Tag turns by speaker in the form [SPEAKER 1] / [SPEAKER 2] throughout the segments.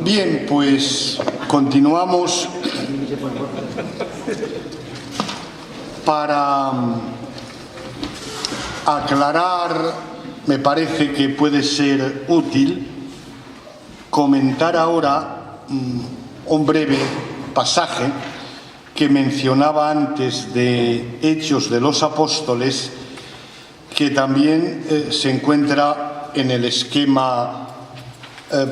[SPEAKER 1] Bien, pues continuamos para aclarar. Me parece que puede ser útil comentar ahora un breve pasaje que mencionaba antes de Hechos de los Apóstoles, que también se encuentra en el esquema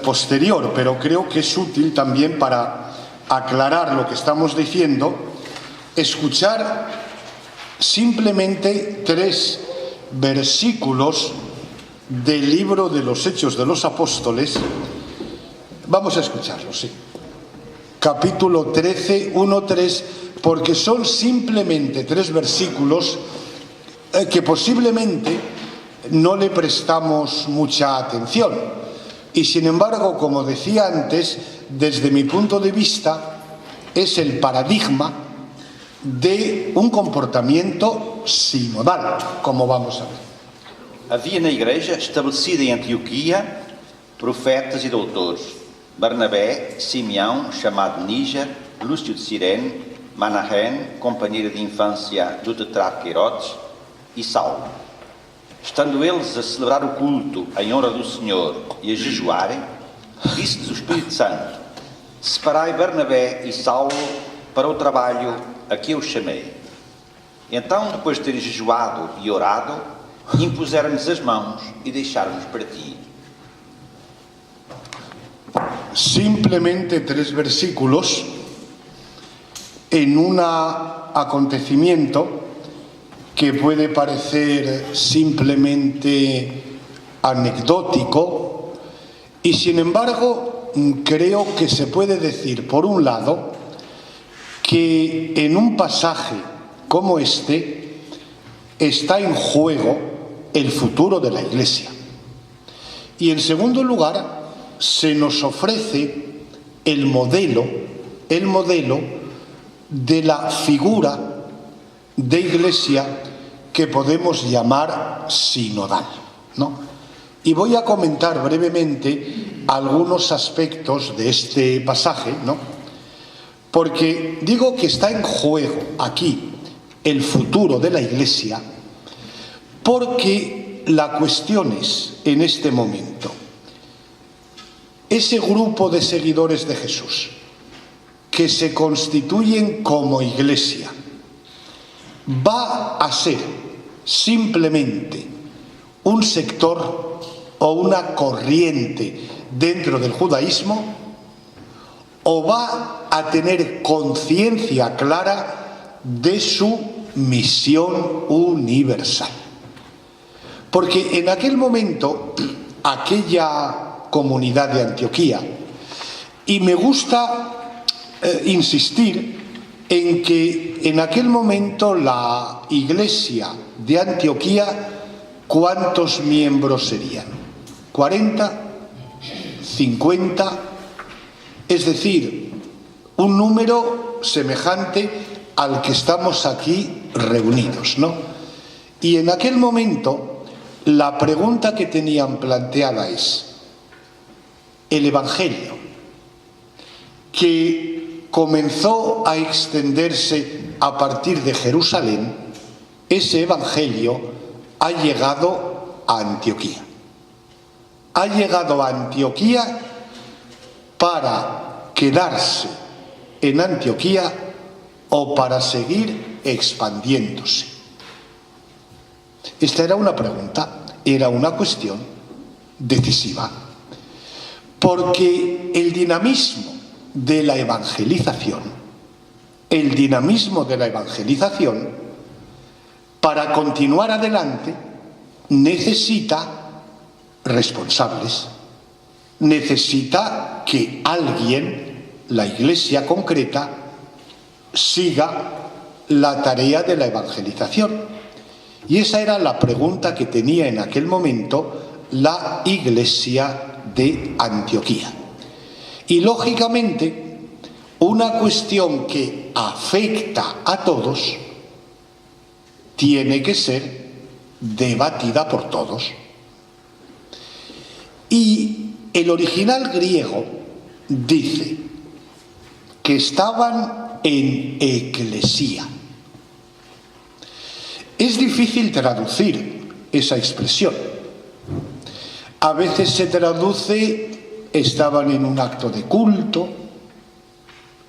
[SPEAKER 1] posterior, pero creo que es útil también para aclarar lo que estamos diciendo, escuchar simplemente 3 versículos del libro de los Hechos de los Apóstoles. Vamos a escucharlos, sí. Capítulo 13, 1-3, porque son simplemente 3 versículos que posiblemente no le prestamos mucha atención. Y sin embargo, como decía antes, desde mi punto de vista, es el paradigma de un comportamiento sinodal, como vamos a ver.
[SPEAKER 2] Havia na igreja, estabelecida em Antioquia, profetas e doutores: Barnabé, Simeão, chamado Níger, Lúcio de Cirene, Manahem, companheiro de infância do tetrarca Herodes, e Saulo. Estando eles a celebrar o culto em honra do Senhor e a jejuarem, disse-lhes o Espírito Santo: separai Barnabé e Saulo para o trabalho a que eu chamei. Então, depois de terem jejuado e orado, impuseram-lhes as mãos e deixaram-nos partir.
[SPEAKER 1] Simplemente 3 versículos en un acontecimiento que puede parecer simplemente anecdótico, y sin embargo creo que se puede decir, por un lado, que en un pasaje como este está en juego el futuro de la Iglesia. Y en segundo lugar, se nos ofrece el modelo de la figura de Iglesia que podemos llamar sinodal, ¿no? Y voy a comentar brevemente algunos aspectos de este pasaje, ¿no? Porque digo que está en juego aquí el futuro de la Iglesia, porque la cuestión es, en este momento, ese grupo de seguidores de Jesús que se constituyen como Iglesia, ¿va a ser simplemente un sector o una corriente dentro del judaísmo, o va a tener conciencia clara de su misión universal? Porque en aquel momento, aquella comunidad de Antioquía, y me gusta insistir en que en aquel momento la Iglesia de Antioquía, ¿cuántos miembros serían? ¿40? ¿50? Es decir, un número semejante al que estamos aquí reunidos, ¿no? Y en aquel momento la pregunta que tenían planteada es: el Evangelio, que comenzó a extenderse a partir de Jerusalén, ese Evangelio ha llegado a Antioquía. Ha llegado a Antioquía para quedarse en Antioquía o para seguir expandiéndose. Esta era una pregunta, era una cuestión decisiva, porque el dinamismo de la evangelización, para continuar adelante, necesita responsables, necesita que alguien, la Iglesia concreta, siga la tarea de la evangelización. Y esa era la pregunta que tenía en aquel momento la Iglesia de Antioquía. Y lógicamente, una cuestión que afecta a todos tiene que ser debatida por todos. Y el original griego dice que estaban en eclesía. Es difícil traducir esa expresión. A veces se traduce estaban en un acto de culto,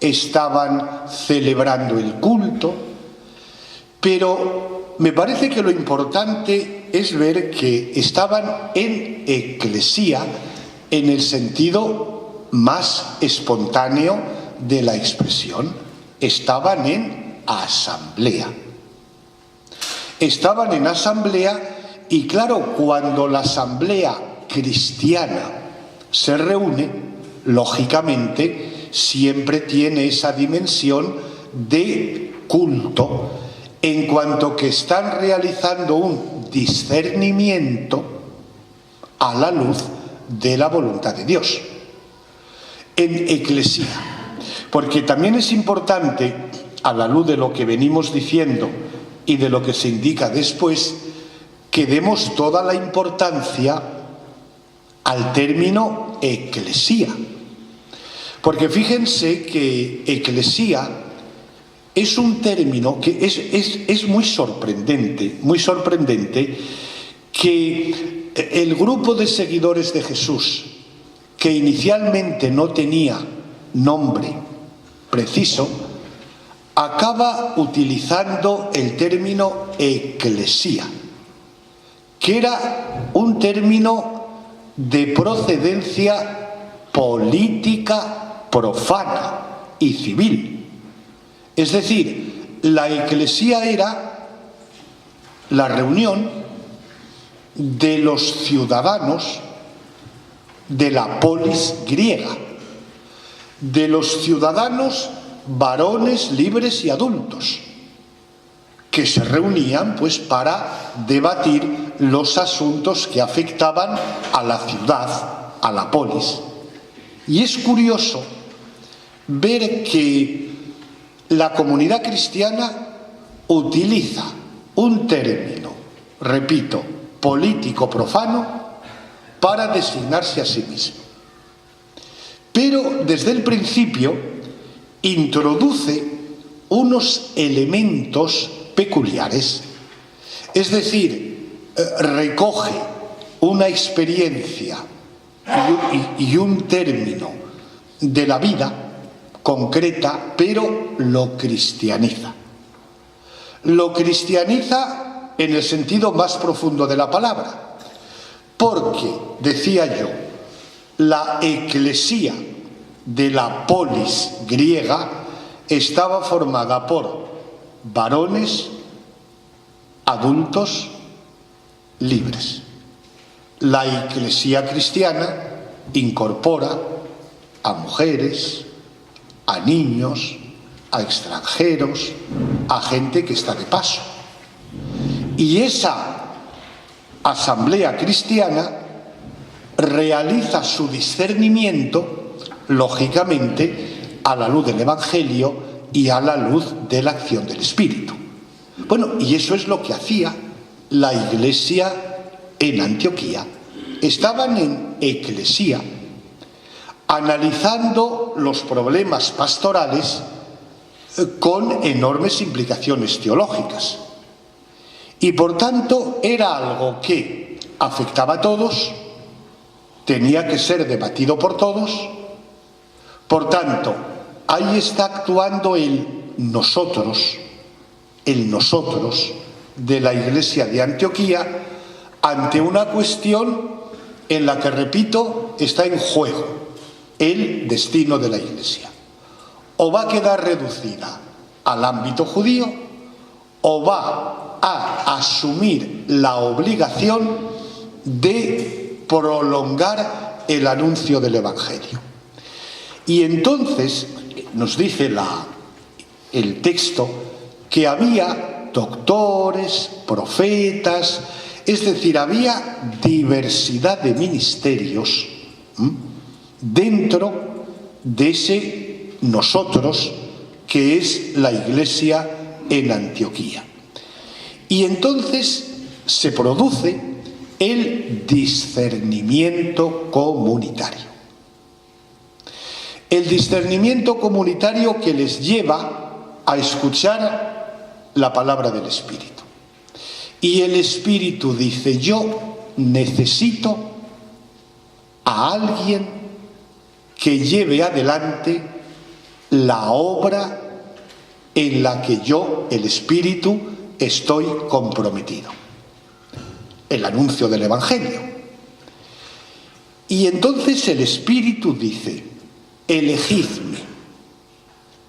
[SPEAKER 1] estaban celebrando el culto, pero me parece que lo importante es ver que estaban en eclesía en el sentido más espontáneo de la expresión. Estaban en asamblea. Estaban en asamblea y claro, cuando la asamblea cristiana se reúne, lógicamente siempre tiene esa dimensión de culto, en cuanto que están realizando un discernimiento a la luz de la voluntad de Dios. En eclesía. Porque también es importante, a la luz de lo que venimos diciendo y de lo que se indica después, que demos toda la importancia al término eclesía. Porque fíjense que eclesía es un término que es muy sorprendente que el grupo de seguidores de Jesús, que inicialmente no tenía nombre preciso, acaba utilizando el término eclesía, que era un término de procedencia política profana y civil. Es decir, la eclesía era la reunión de los ciudadanos de la polis griega, de los ciudadanos varones libres y adultos, que se reunían pues para debatir los asuntos que afectaban a la ciudad, a la polis. Y es curioso ver que la comunidad cristiana utiliza un término, repito, político profano para designarse a sí mismo. Pero desde el principio introduce unos elementos peculiares, es decir, recoge una experiencia y un término de la vida concreta, pero lo cristianiza. Lo cristianiza en el sentido más profundo de la palabra, porque, decía yo, la eclesía de la polis griega estaba formada por varones adultos libres. La eclesía cristiana incorpora a mujeres, a niños, a extranjeros, a gente que está de paso. Y esa asamblea cristiana realiza su discernimiento, lógicamente, a la luz del Evangelio y a la luz de la acción del Espíritu. Bueno, y eso es lo que hacía la Iglesia en Antioquía. Estaban en eclesía, analizando los problemas pastorales con enormes implicaciones teológicas. Y por tanto era algo que afectaba a todos, tenía que ser debatido por todos. Por tanto, ahí está actuando el nosotros de la Iglesia de Antioquía ante una cuestión en la que, repito, está en juego el destino de la Iglesia. O va a quedar reducida al ámbito judío, o va a asumir la obligación de prolongar el anuncio del Evangelio. Y entonces nos dice el texto que había doctores, profetas, es decir, había diversidad de ministerios dentro de ese nosotros que es la Iglesia en Antioquía. Y entonces se produce el discernimiento comunitario. el discernimiento comunitario que les lleva a escuchar la palabra del Espíritu. Y el Espíritu dice: yo necesito a alguien que lleve adelante la obra en la que yo, el Espíritu, estoy comprometido. El anuncio del Evangelio. Y entonces el Espíritu dice: elegidme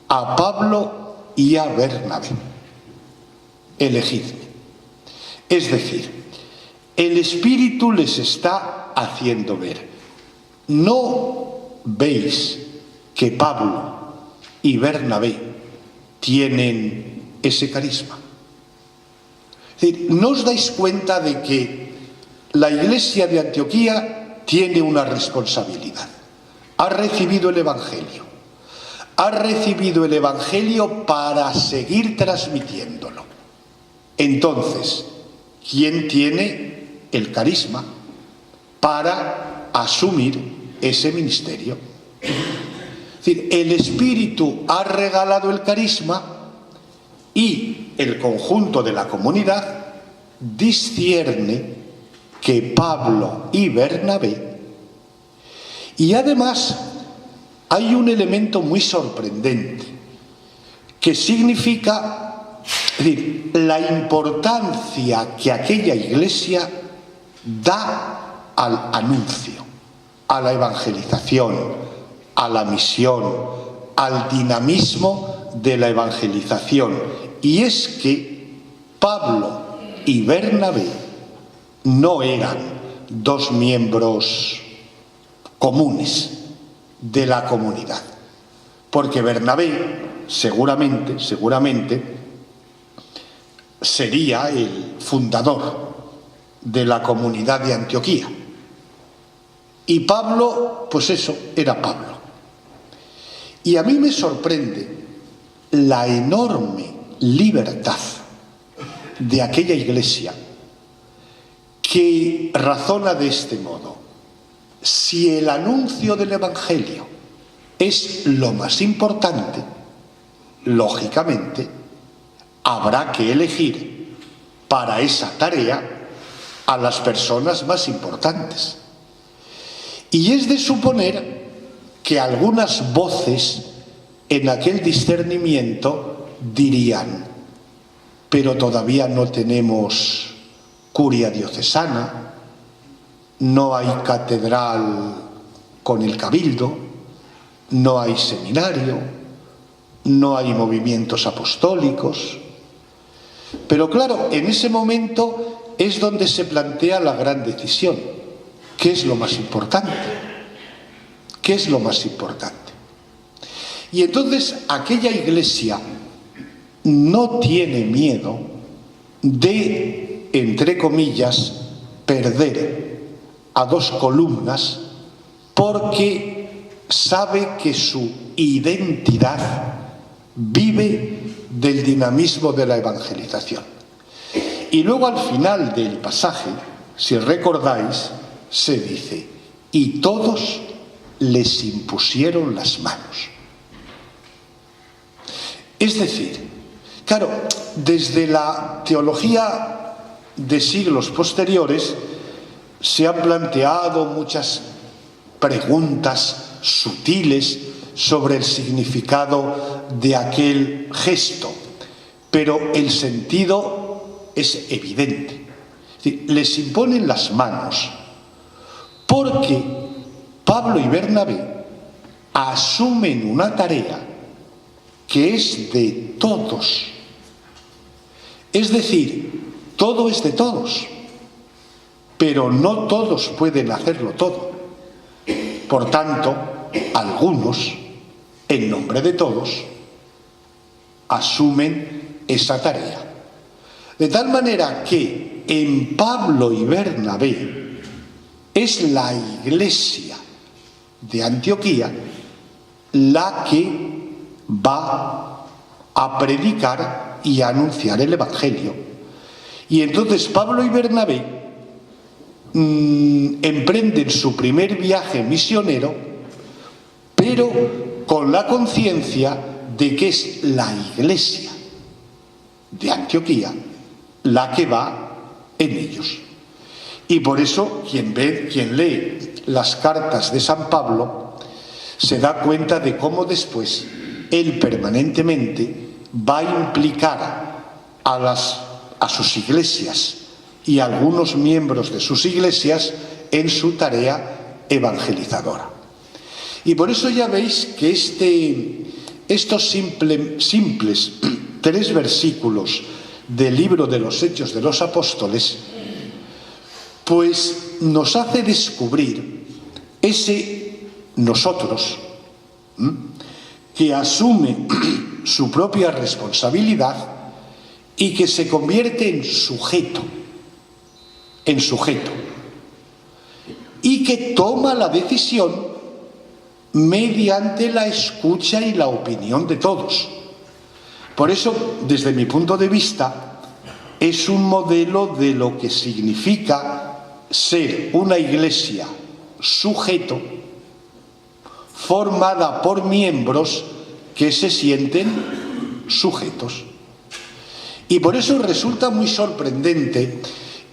[SPEAKER 1] a Pablo y a Bernabé. Elegidme. Es decir, el Espíritu les está haciendo ver: ¿no veis que Pablo y Bernabé tienen ese carisma? Es decir, ¿no os dais cuenta de que la Iglesia de Antioquía tiene una responsabilidad? Ha recibido el Evangelio. Ha recibido el Evangelio para seguir transmitiéndolo. Entonces, ¿quién tiene el carisma para asumir ese ministerio? Es decir, el Espíritu ha regalado el carisma y el conjunto de la comunidad discierne que Pablo y Bernabé. Y además hay un elemento muy sorprendente que significa, es decir, la importancia que aquella iglesia da al anuncio, a la evangelización, a la misión, al dinamismo de la evangelización. Y es que Pablo y Bernabé no eran dos miembros comunes de la comunidad, porque Bernabé seguramente sería el fundador de la comunidad de Antioquía, y Pablo, pues eso, era Pablo. Y a mí me sorprende la enorme libertad de aquella iglesia, que razona de este modo: si el anuncio del Evangelio es lo más importante, lógicamente habrá que elegir para esa tarea a las personas más importantes. Y es de suponer que algunas voces en aquel discernimiento dirían: pero todavía no tenemos curia diocesana, no hay catedral con el cabildo, no hay seminario, no hay movimientos apostólicos. Pero claro, en ese momento es donde se plantea la gran decisión: ¿qué es lo más importante? ¿Qué es lo más importante? Y entonces aquella iglesia no tiene miedo de, entre comillas, perder a dos columnas, porque sabe que su identidad vive del dinamismo de la evangelización. Y luego al final del pasaje, si recordáis, se dice: y todos les impusieron las manos. Es decir, claro, desde la teología de siglos posteriores se han planteado muchas preguntas sutiles sobre el significado de aquel gesto, pero el sentido es evidente. Es decir, les imponen las manos porque Pablo y Bernabé asumen una tarea que es de todos. Es decir, todo es de todos, pero no todos pueden hacerlo todo. Por tanto, algunos, en nombre de todos, asumen esa tarea. De tal manera que en Pablo y Bernabé es la iglesia de Antioquía la que va a predicar y a anunciar el Evangelio. Y entonces Pablo y Bernabé emprenden su primer viaje misionero, pero con la conciencia de que es la Iglesia de Antioquía la que va en ellos. Y por eso quien lee las cartas de San Pablo se da cuenta de cómo después él permanentemente va a implicar a sus iglesias y a algunos miembros de sus iglesias en su tarea evangelizadora. Y por eso ya veis que estos simples 3 versículos del libro de los Hechos de los Apóstoles, pues nos hace descubrir ese nosotros que asume su propia responsabilidad y que se convierte en sujeto, y que toma la decisión mediante la escucha y la opinión de todos. Por eso, desde mi punto de vista, es un modelo de lo que significa ser una iglesia sujeto, formada por miembros que se sienten sujetos. Y por eso resulta muy sorprendente,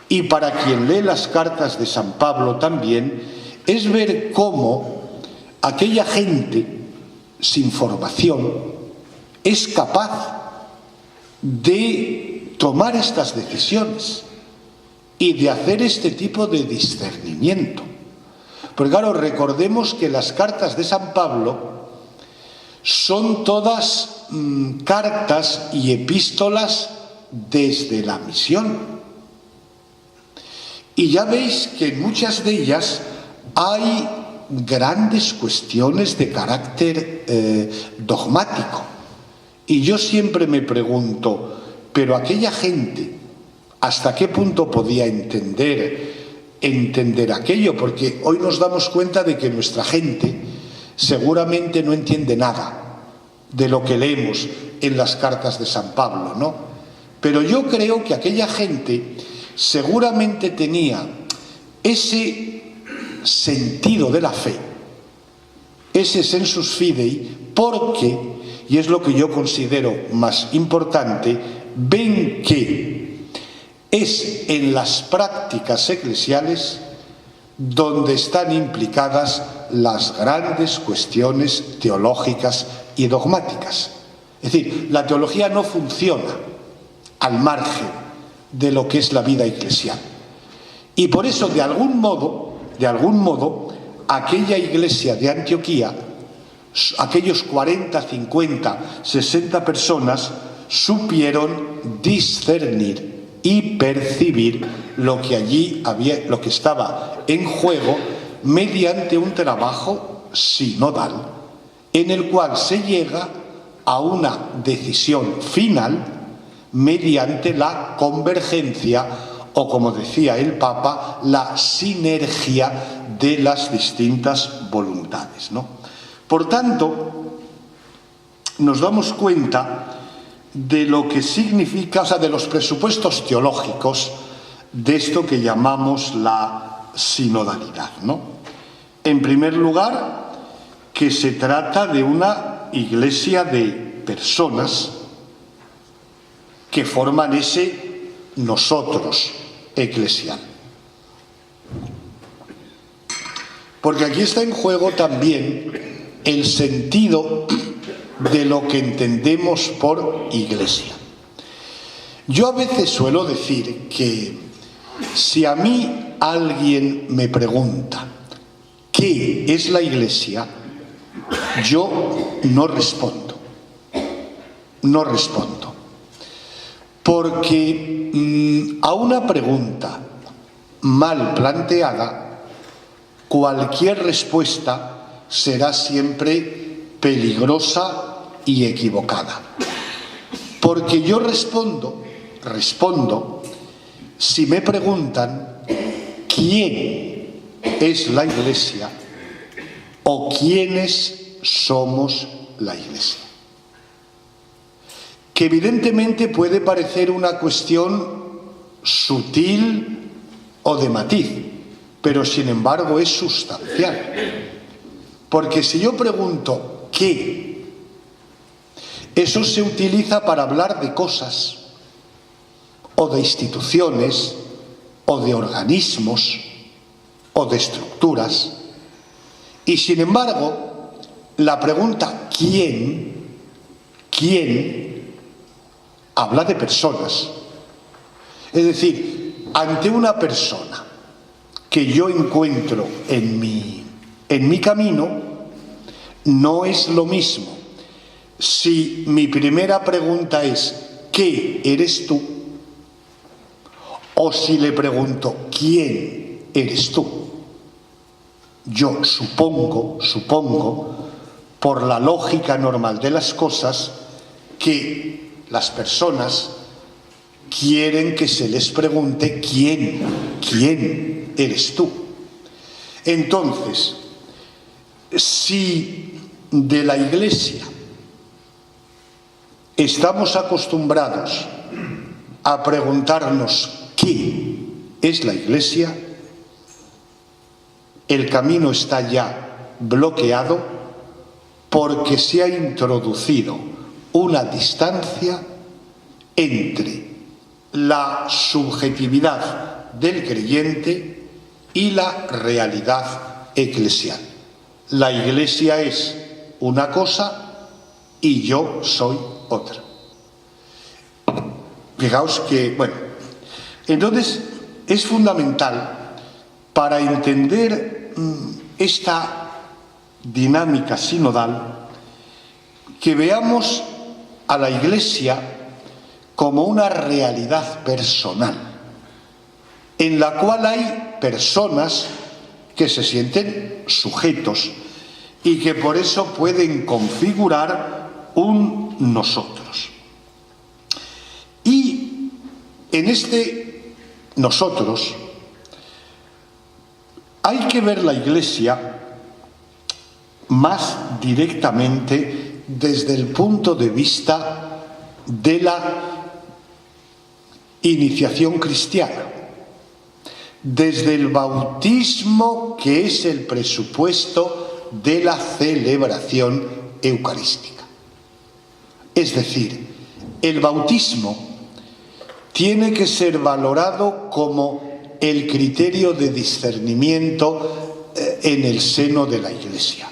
[SPEAKER 1] y para quien lee las cartas de San Pablo también, es ver cómo aquella gente sin formación es capaz de tomar estas decisiones y de hacer este tipo de discernimiento. Porque claro, recordemos que las cartas de San Pablo son todas cartas y epístolas desde la misión. Y ya veis que en muchas de ellas hay grandes cuestiones de carácter dogmático. Y yo siempre me pregunto, pero aquella gente, ¿hasta qué punto podía entender aquello? Porque hoy nos damos cuenta de que nuestra gente seguramente no entiende nada de lo que leemos en las cartas de San Pablo, ¿no? Pero yo creo que aquella gente seguramente tenía ese sentido de la fe, ese sensus fidei, porque, y es lo que yo considero más importante, ven que es en las prácticas eclesiales donde están implicadas las grandes cuestiones teológicas y dogmáticas. Es decir, la teología no funciona al margen de lo que es la vida eclesial. Y por eso, de algún modo, aquella iglesia de Antioquía, aquellos 40, 50, 60 personas supieron discernir y percibir lo que allí había, lo que estaba en juego, mediante un trabajo sinodal en el cual se llega a una decisión final mediante la convergencia, o como decía el Papa, la sinergia de las distintas voluntades, ¿no? Por tanto, nos damos cuenta de lo que significa, o sea, de los presupuestos teológicos de esto que llamamos la sinodalidad, ¿no? En primer lugar, que se trata de una iglesia de personas que forman ese nosotros eclesial. Porque aquí está en juego también el sentido de lo que entendemos por iglesia. Yo a veces suelo decir que si a mí alguien me pregunta ¿qué es la iglesia?, yo no respondo. No respondo. Porque a una pregunta mal planteada, cualquier respuesta será siempre peligrosa y equivocada. Porque yo respondo si me preguntan quién es la iglesia o quiénes somos la iglesia. Que evidentemente puede parecer una cuestión sutil o de matiz, pero sin embargo es sustancial. Porque si yo pregunto ¿qué? Eso se utiliza para hablar de cosas, o de instituciones, o de organismos, o de estructuras. Y sin embargo, la pregunta ¿quién? Habla de personas. Es decir, ante una persona que yo encuentro en mi camino, no es lo mismo si mi primera pregunta es ¿qué eres tú? O si le pregunto ¿quién eres tú? Yo supongo, por la lógica normal de las cosas, que las personas quieren que se les pregunte ¿quién eres tú? Entonces, si de la Iglesia estamos acostumbrados a preguntarnos ¿qué es la Iglesia?, el camino está ya bloqueado porque se ha introducido una distancia entre la subjetividad del creyente y la realidad eclesial. La Iglesia es una cosa y yo soy otra. Fijaos que, entonces es fundamental para entender esta dinámica sinodal que veamos a la Iglesia como una realidad personal, en la cual hay personas que se sienten sujetos y que por eso pueden configurar un nosotros. Y en este nosotros hay que ver la Iglesia más directamente desde el punto de vista de la iniciación cristiana, desde el bautismo, que es el presupuesto de la celebración eucarística. Es decir, el bautismo tiene que ser valorado como el criterio de discernimiento en el seno de la Iglesia.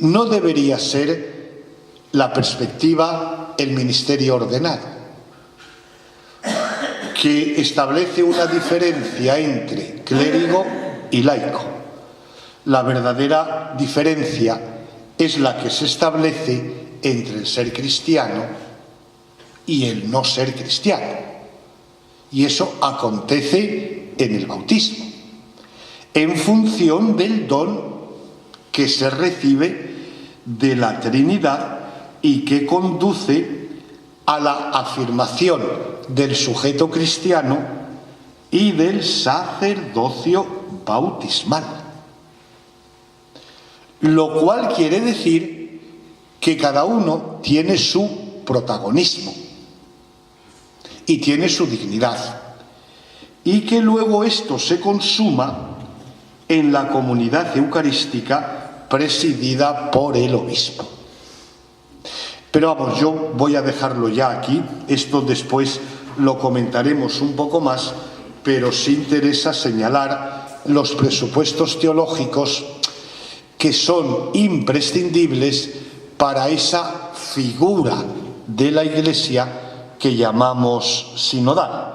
[SPEAKER 1] No debería ser la perspectiva el ministerio ordenado, que establece una diferencia entre clérigo y laico. La verdadera diferencia es la que se establece entre el ser cristiano y el no ser cristiano. Y eso acontece en el bautismo, en función del don que se recibe de la Trinidad y que conduce a la afirmación del sujeto cristiano y del sacerdocio bautismal. Lo cual quiere decir que cada uno tiene su protagonismo y tiene su dignidad, y que luego esto se consuma en la comunidad eucarística presidida por el obispo. Pero vamos, yo voy a dejarlo ya aquí. Esto después lo comentaremos un poco más, pero sí interesa señalar los presupuestos teológicos que son imprescindibles para esa figura de la Iglesia que llamamos sinodal.